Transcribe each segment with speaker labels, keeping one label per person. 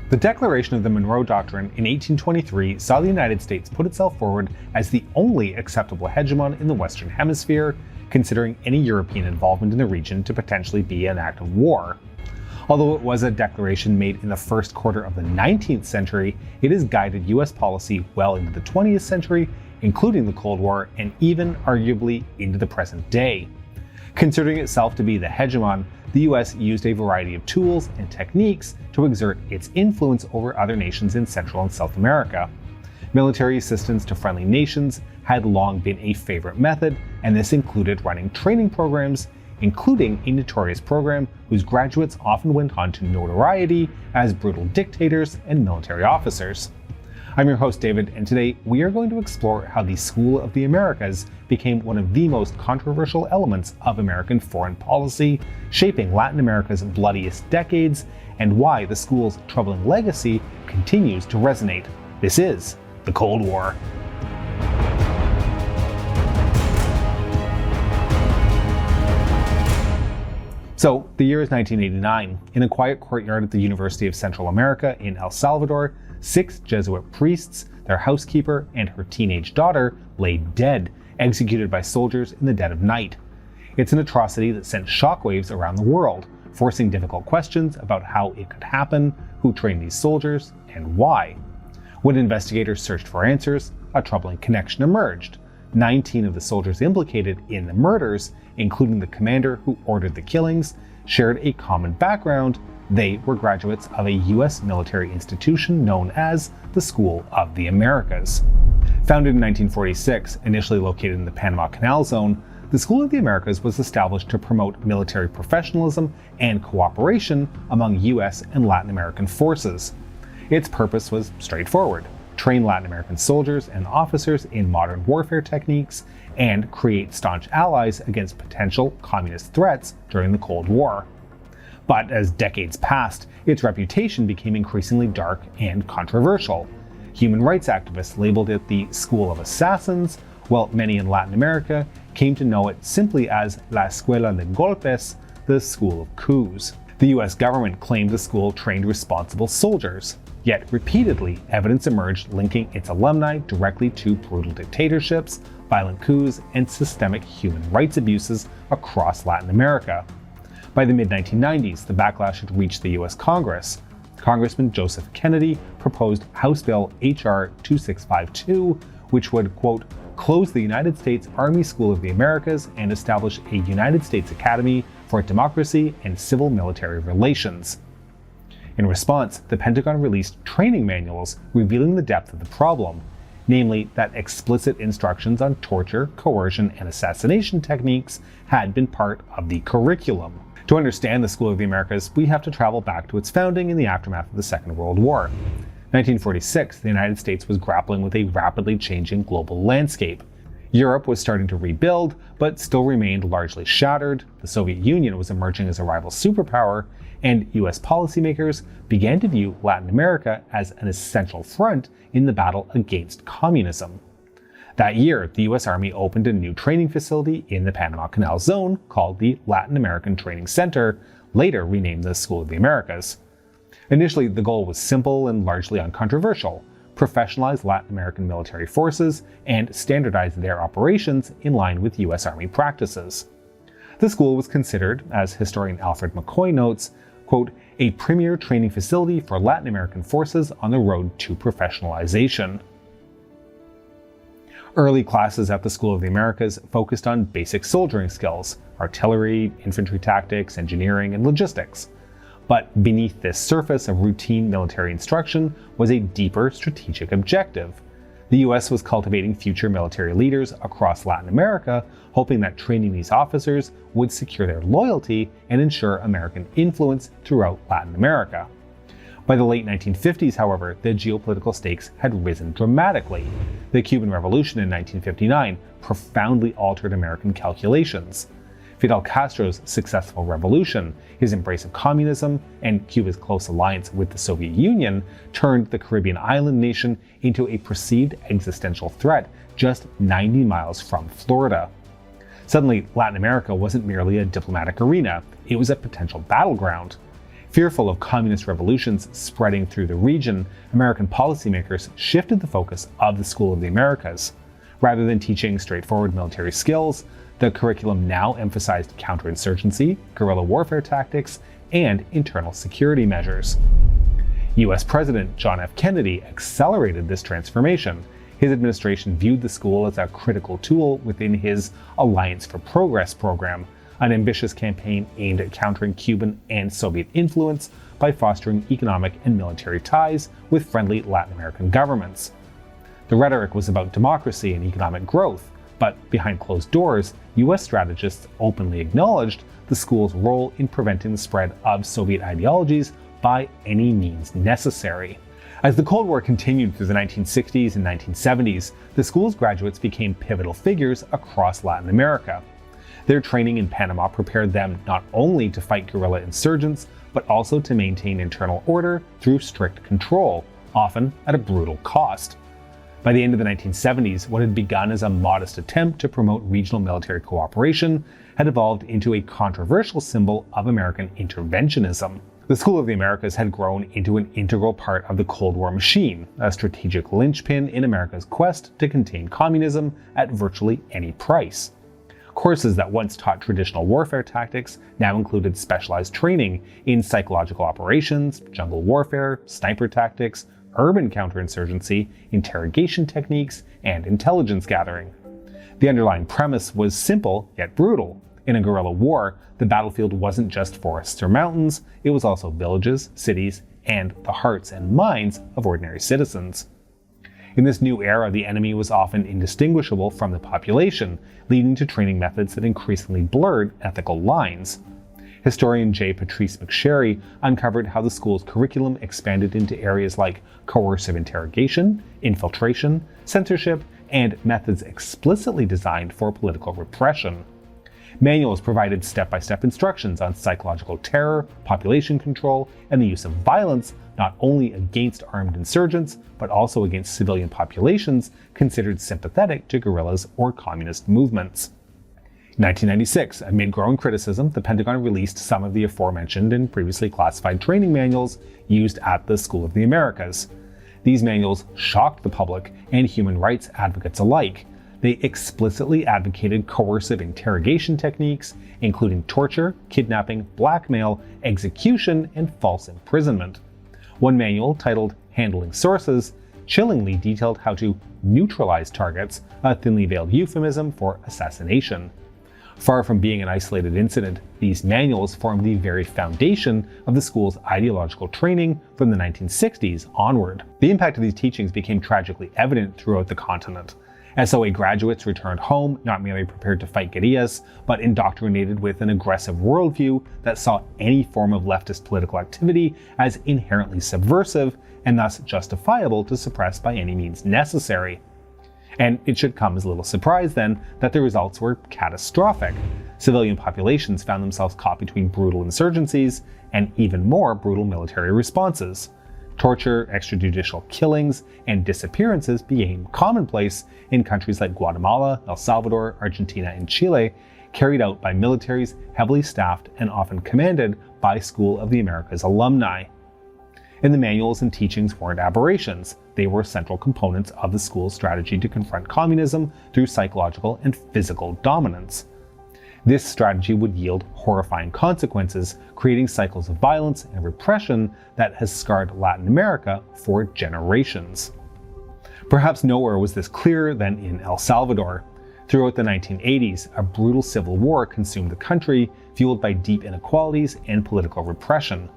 Speaker 1: The Declaration of the Monroe Doctrine in 1823 saw the United States put itself forward as the only acceptable hegemon in the Western Hemisphere, considering any European involvement in the region to potentially be an act of war. Although it was a declaration made in the first quarter of the 19th century, it has guided US policy well into the 20th century, including the Cold War, and even, arguably, into the present day. Considering itself to be the hegemon, the US used a variety of tools and techniques to exert its influence over other nations in Central and South America. Military assistance to friendly nations had long been a favorite method, and this included running training programs, including a notorious program whose graduates often went on to notoriety as brutal dictators and military officers. I'm your host David, and today we are going to explore how the School of the Americas became one of the most controversial elements of American foreign policy, shaping Latin America's bloodiest decades, and why the school's troubling legacy continues to resonate. This is the Cold War. So, the year is 1989. In a quiet courtyard at the University of Central America in El Salvador, 6 Jesuit priests, their housekeeper, and her teenage daughter lay dead, executed by soldiers in the dead of night. It's an atrocity that sent shockwaves around the world, forcing difficult questions about how it could happen, who trained these soldiers, and why. When investigators searched for answers, a troubling connection emerged. 19 of the soldiers implicated in the murders, including the commander who ordered the killings, shared a common background. They were graduates of a US military institution known as the School of the Americas. Founded in 1946, initially located in the Panama Canal Zone, the School of the Americas was established to promote military professionalism and cooperation among US and Latin American forces. Its purpose was straightforward: train Latin American soldiers and officers in modern warfare techniques, and create staunch allies against potential communist threats during the Cold War. But as decades passed, its reputation became increasingly dark and controversial. Human rights activists labeled it the School of Assassins, while many in Latin America came to know it simply as La Escuela de Golpes, the School of Coups. The US government claimed the school trained responsible soldiers, yet repeatedly evidence emerged linking its alumni directly to brutal dictatorships, violent coups, and systemic human rights abuses across Latin America. By the mid-1990s, the backlash had reached the US Congress. Congressman Joseph Kennedy proposed House Bill H.R. 2652, which would, quote, close the United States Army School of the Americas and establish a United States Academy for Democracy and Civil Military Relations. In response, the Pentagon released training manuals revealing the depth of the problem, namely that explicit instructions on torture, coercion, and assassination techniques had been part of the curriculum. To understand the School of the Americas, we have to travel back to its founding in the aftermath of the Second World War. 1946, the United States was grappling with a rapidly changing global landscape. Europe was starting to rebuild, but still remained largely shattered. The Soviet Union was emerging as a rival superpower, and US policymakers began to view Latin America as an essential front in the battle against communism. That year, the US Army opened a new training facility in the Panama Canal Zone called the Latin American Training Center, later renamed the School of the Americas. Initially, the goal was simple and largely uncontroversial: professionalize Latin American military forces and standardize their operations in line with US Army practices. The school was considered, as historian Alfred McCoy notes, quote, a premier training facility for Latin American forces on the road to professionalization. Early classes at the School of the Americas focused on basic soldiering skills: artillery, infantry tactics, engineering, and logistics. But beneath this surface of routine military instruction was a deeper strategic objective. The US was cultivating future military leaders across Latin America, hoping that training these officers would secure their loyalty and ensure American influence throughout Latin America. By the late 1950s, however, the geopolitical stakes had risen dramatically. The Cuban Revolution in 1959 profoundly altered American calculations. Fidel Castro's successful revolution, his embrace of communism, and Cuba's close alliance with the Soviet Union turned the Caribbean island nation into a perceived existential threat just 90 miles from Florida. Suddenly, Latin America wasn't merely a diplomatic arena, it was a potential battleground. Fearful of communist revolutions spreading through the region, American policymakers shifted the focus of the School of the Americas. Rather than teaching straightforward military skills, the curriculum now emphasized counterinsurgency, guerrilla warfare tactics, and internal security measures. U.S. President John F. Kennedy accelerated this transformation. His administration viewed the school as a critical tool within his Alliance for Progress program, an ambitious campaign aimed at countering Cuban and Soviet influence by fostering economic and military ties with friendly Latin American governments. The rhetoric was about democracy and economic growth, but behind closed doors, U.S. strategists openly acknowledged the school's role in preventing the spread of Soviet ideologies by any means necessary. As the Cold War continued through the 1960s and 1970s, the school's graduates became pivotal figures across Latin America. Their training in Panama prepared them not only to fight guerrilla insurgents, but also to maintain internal order through strict control, often at a brutal cost. By the end of the 1970s, what had begun as a modest attempt to promote regional military cooperation had evolved into a controversial symbol of American interventionism. The School of the Americas had grown into an integral part of the Cold War machine, a strategic linchpin in America's quest to contain communism at virtually any price. Courses that once taught traditional warfare tactics now included specialized training in psychological operations, jungle warfare, sniper tactics, urban counterinsurgency, interrogation techniques, and intelligence gathering. The underlying premise was simple yet brutal. In a guerrilla war, the battlefield wasn't just forests or mountains, it was also villages, cities, and the hearts and minds of ordinary citizens. In this new era, the enemy was often indistinguishable from the population, leading to training methods that increasingly blurred ethical lines. Historian Patrice McSherry uncovered how the school's curriculum expanded into areas like coercive interrogation, infiltration, censorship, and methods explicitly designed for political repression. Manuals provided step-by-step instructions on psychological terror, population control, and the use of violence not only against armed insurgents, but also against civilian populations considered sympathetic to guerrillas or communist movements. In 1996, amid growing criticism, the Pentagon released some of the aforementioned and previously classified training manuals used at the School of the Americas. These manuals shocked the public and human rights advocates alike. They explicitly advocated coercive interrogation techniques, including torture, kidnapping, blackmail, execution, and false imprisonment. One manual, titled Handling Sources, chillingly detailed how to neutralize targets, a thinly veiled euphemism for assassination. Far from being an isolated incident, these manuals formed the very foundation of the school's ideological training from the 1960s onward. The impact of these teachings became tragically evident throughout the continent. SOA graduates returned home not merely prepared to fight guerrillas, but indoctrinated with an aggressive worldview that saw any form of leftist political activity as inherently subversive and thus justifiable to suppress by any means necessary. And it should come as little surprise then that the results were catastrophic. Civilian populations found themselves caught between brutal insurgencies and even more brutal military responses. Torture, extrajudicial killings, and disappearances became commonplace in countries like Guatemala, El Salvador, Argentina, and Chile, carried out by militaries heavily staffed and often commanded by School of the Americas alumni. And the manuals and teachings weren't aberrations. They were central components of the school's strategy to confront communism through psychological and physical dominance. This strategy would yield horrifying consequences, creating cycles of violence and repression that has scarred Latin America for generations. Perhaps nowhere was this clearer than in El Salvador. Throughout the 1980s, a brutal civil war consumed the country, fueled by deep inequalities and political repression.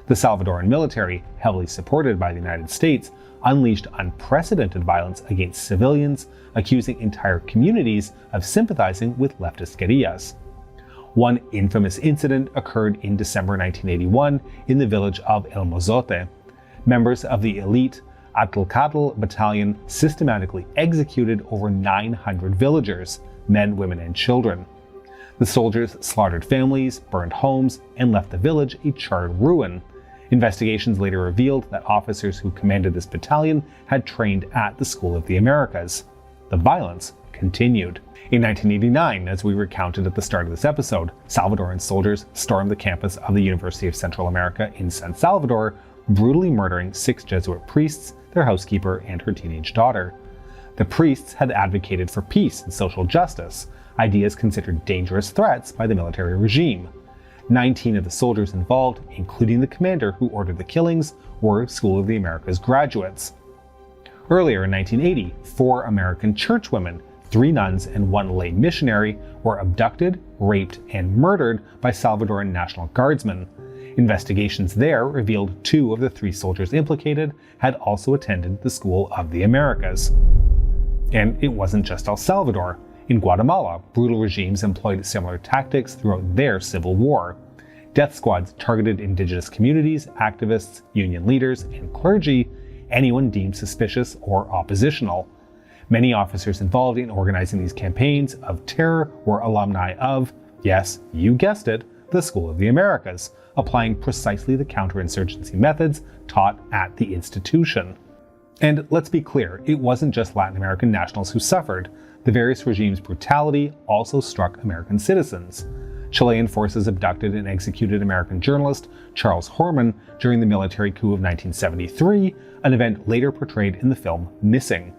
Speaker 1: The Salvadoran military, heavily supported by the United States, unleashed unprecedented violence against civilians, accusing entire communities of sympathizing with leftist guerrillas. One infamous incident occurred in December 1981 in the village of El Mozote. Members of the elite Atlacatl battalion systematically executed over 900 villagers, men, women, and children. The soldiers slaughtered families, burned homes, and left the village a charred ruin. Investigations later revealed that officers who commanded this battalion had trained at the School of the Americas. The violence continued. In 1989, as we recounted at the start of this episode, Salvadoran soldiers stormed the campus of the University of Central America in San Salvador, brutally murdering 6 Jesuit priests, their housekeeper, and her teenage daughter. The priests had advocated for peace and social justice, ideas considered dangerous threats by the military regime. 19 of the soldiers involved, including the commander who ordered the killings, were School of the Americas graduates. Earlier in 1980, 4 American churchwomen, 3 nuns and 1 lay missionary, were abducted, raped, and murdered by Salvadoran National Guardsmen. Investigations there revealed 2 of the 3 soldiers implicated had also attended the School of the Americas. And it wasn't just El Salvador. In Guatemala, brutal regimes employed similar tactics throughout their civil war. Death squads targeted indigenous communities, activists, union leaders, and clergy, anyone deemed suspicious or oppositional. Many officers involved in organizing these campaigns of terror were alumni of, yes, you guessed it, the School of the Americas, applying precisely the counterinsurgency methods taught at the institution. And let's be clear, it wasn't just Latin American nationals who suffered. The various regimes' brutality also struck American citizens. Chilean forces abducted and executed American journalist Charles Horman during the military coup of 1973, an event later portrayed in the film Missing.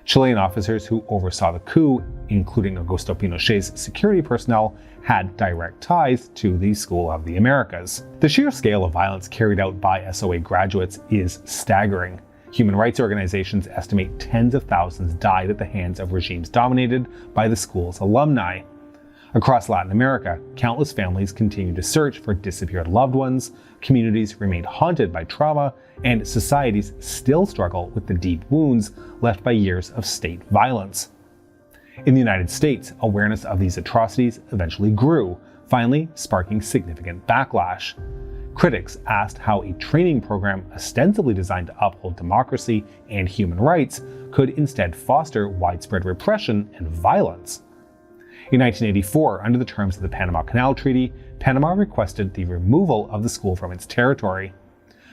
Speaker 1: Chilean officers who oversaw the coup, including Augusto Pinochet's security personnel, had direct ties to the School of the Americas. The sheer scale of violence carried out by SOA graduates is staggering. Human rights organizations estimate tens of thousands died at the hands of regimes dominated by the school's alumni. Across Latin America, countless families continue to search for disappeared loved ones, communities remain haunted by trauma, and societies still struggle with the deep wounds left by years of state violence. In the United States, awareness of these atrocities eventually grew, finally sparking significant backlash. Critics asked how a training program ostensibly designed to uphold democracy and human rights could instead foster widespread repression and violence. In 1984, under the terms of the Panama Canal Treaty, Panama requested the removal of the school from its territory.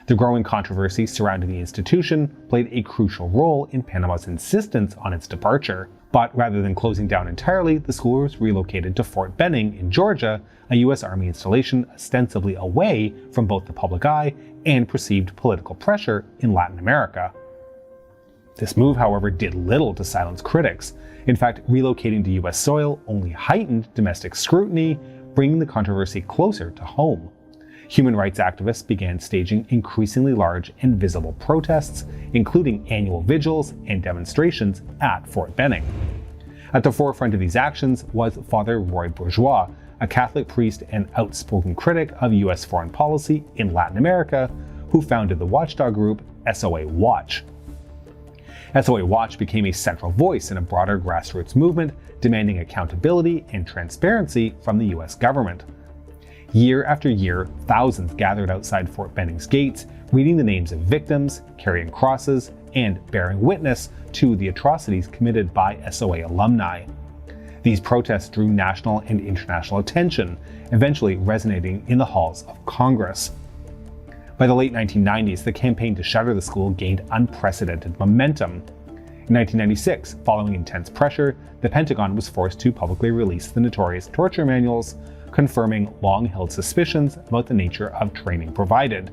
Speaker 1: The growing controversy surrounding the institution played a crucial role in Panama's insistence on its departure. But rather than closing down entirely, the school was relocated to Fort Benning in Georgia, a U.S. Army installation ostensibly away from both the public eye and perceived political pressure in Latin America. This move, however, did little to silence critics. In fact, relocating to U.S. soil only heightened domestic scrutiny, bringing the controversy closer to home. Human rights activists began staging increasingly large and visible protests, including annual vigils and demonstrations at Fort Benning. At the forefront of these actions was Father Roy Bourgeois, a Catholic priest and outspoken critic of U.S. foreign policy in Latin America, who founded the watchdog group SOA Watch. SOA Watch became a central voice in a broader grassroots movement demanding accountability and transparency from the U.S. government. Year after year, thousands gathered outside Fort Benning's gates, reading the names of victims, carrying crosses, and bearing witness to the atrocities committed by SOA alumni. These protests drew national and international attention, eventually resonating in the halls of Congress. By the late 1990s, the campaign to shutter the school gained unprecedented momentum. In 1996, following intense pressure, the Pentagon was forced to publicly release the notorious torture manuals, confirming long-held suspicions about the nature of training provided.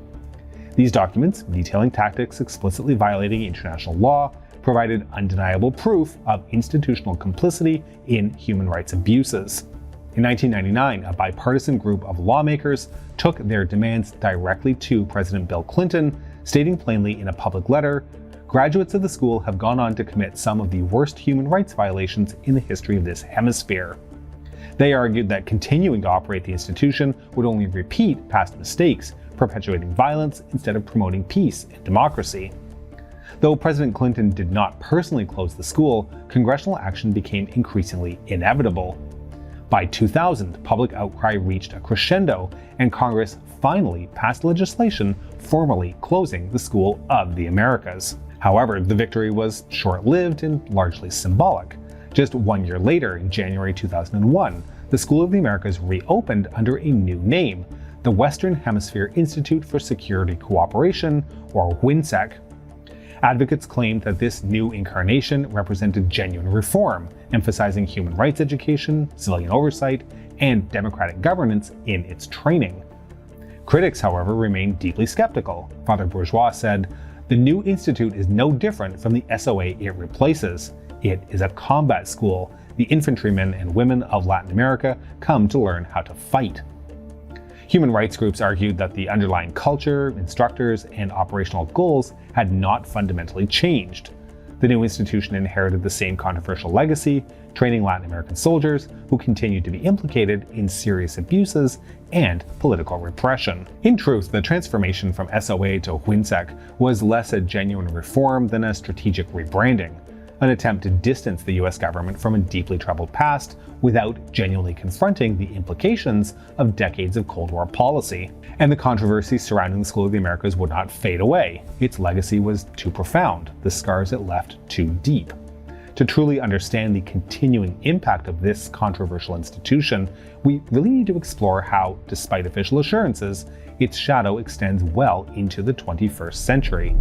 Speaker 1: These documents, detailing tactics explicitly violating international law, provided undeniable proof of institutional complicity in human rights abuses. In 1999, a bipartisan group of lawmakers took their demands directly to President Bill Clinton, stating plainly in a public letter, "Graduates of the school have gone on to commit some of the worst human rights violations in the history of this hemisphere." They argued that continuing to operate the institution would only repeat past mistakes, perpetuating violence instead of promoting peace and democracy. Though President Clinton did not personally close the school, congressional action became increasingly inevitable. By 2000, public outcry reached a crescendo, and Congress finally passed legislation formally closing the School of the Americas. However, the victory was short-lived and largely symbolic. Just 1 year later, in January 2001, the School of the Americas reopened under a new name, the Western Hemisphere Institute for Security Cooperation, or WHINSEC. Advocates claimed that this new incarnation represented genuine reform, emphasizing human rights education, civilian oversight, and democratic governance in its training. Critics, however, remain deeply skeptical. Father Bourgeois said, "The new institute is no different from the SOA it replaces. It is a combat school. The infantrymen and women of Latin America come to learn how to fight." Human rights groups argued that the underlying culture, instructors, and operational goals had not fundamentally changed. The new institution inherited the same controversial legacy, training Latin American soldiers who continued to be implicated in serious abuses and political repression. In truth, the transformation from SOA to WINSEC was less a genuine reform than a strategic rebranding, an attempt to distance the US government from a deeply troubled past without genuinely confronting the implications of decades of Cold War policy. And the controversy surrounding the School of the Americas would not fade away. Its legacy was too profound, the scars it left too deep. To truly understand the continuing impact of this controversial institution, we really need to explore how, despite official assurances, its shadow extends well into the 21st century.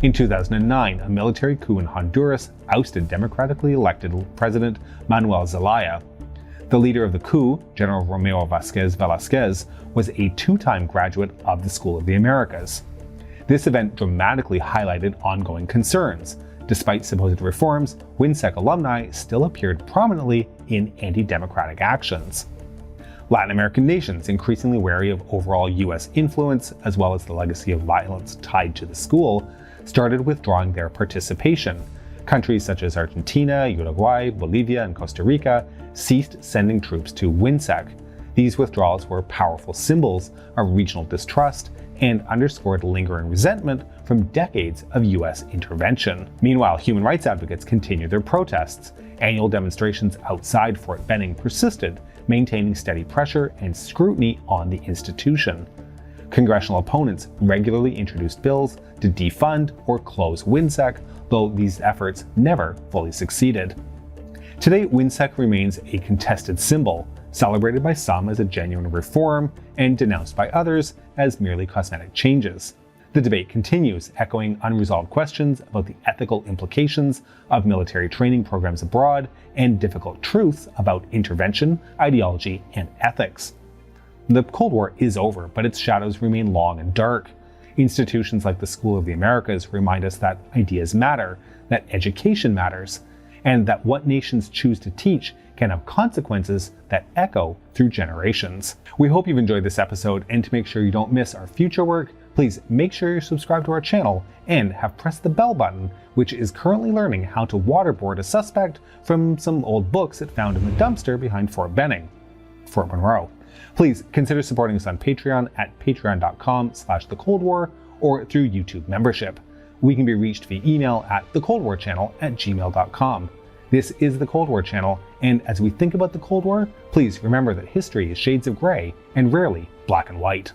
Speaker 1: In 2009, a military coup in Honduras ousted democratically elected President Manuel Zelaya. The leader of the coup, General Romeo Vázquez Velázquez, was a two-time graduate of the School of the Americas. This event dramatically highlighted ongoing concerns. Despite supposed reforms, WINSEC alumni still appeared prominently in anti-democratic actions. Latin American nations, increasingly wary of overall US influence, as well as the legacy of violence tied to the school, started withdrawing their participation. Countries such as Argentina, Uruguay, Bolivia, and Costa Rica ceased sending troops to WINSEC. These withdrawals were powerful symbols of regional distrust and underscored lingering resentment from decades of US intervention. Meanwhile, human rights advocates continued their protests. Annual demonstrations outside Fort Benning persisted, maintaining steady pressure and scrutiny on the institution. Congressional opponents regularly introduced bills to defund or close WINSEC, though these efforts never fully succeeded. Today, WINSEC remains a contested symbol, celebrated by some as a genuine reform and denounced by others as merely cosmetic changes. The debate continues, echoing unresolved questions about the ethical implications of military training programs abroad and difficult truths about intervention, ideology, and ethics. The Cold War is over, but its shadows remain long and dark. Institutions like the School of the Americas remind us that ideas matter, that education matters, and that what nations choose to teach can have consequences that echo through generations. We hope you've enjoyed this episode, and to make sure you don't miss our future work, please make sure you're subscribed to our channel and have pressed the bell button, which is currently learning how to waterboard a suspect from some old books it found in the dumpster behind Fort Monroe. Please consider supporting us on Patreon at patreon.com/thecoldwar or through YouTube membership. We can be reached via email at thecoldwarchannel@gmail.com. This is the Cold War Channel, and as we think about the Cold War, please remember that history is shades of gray and rarely black and white.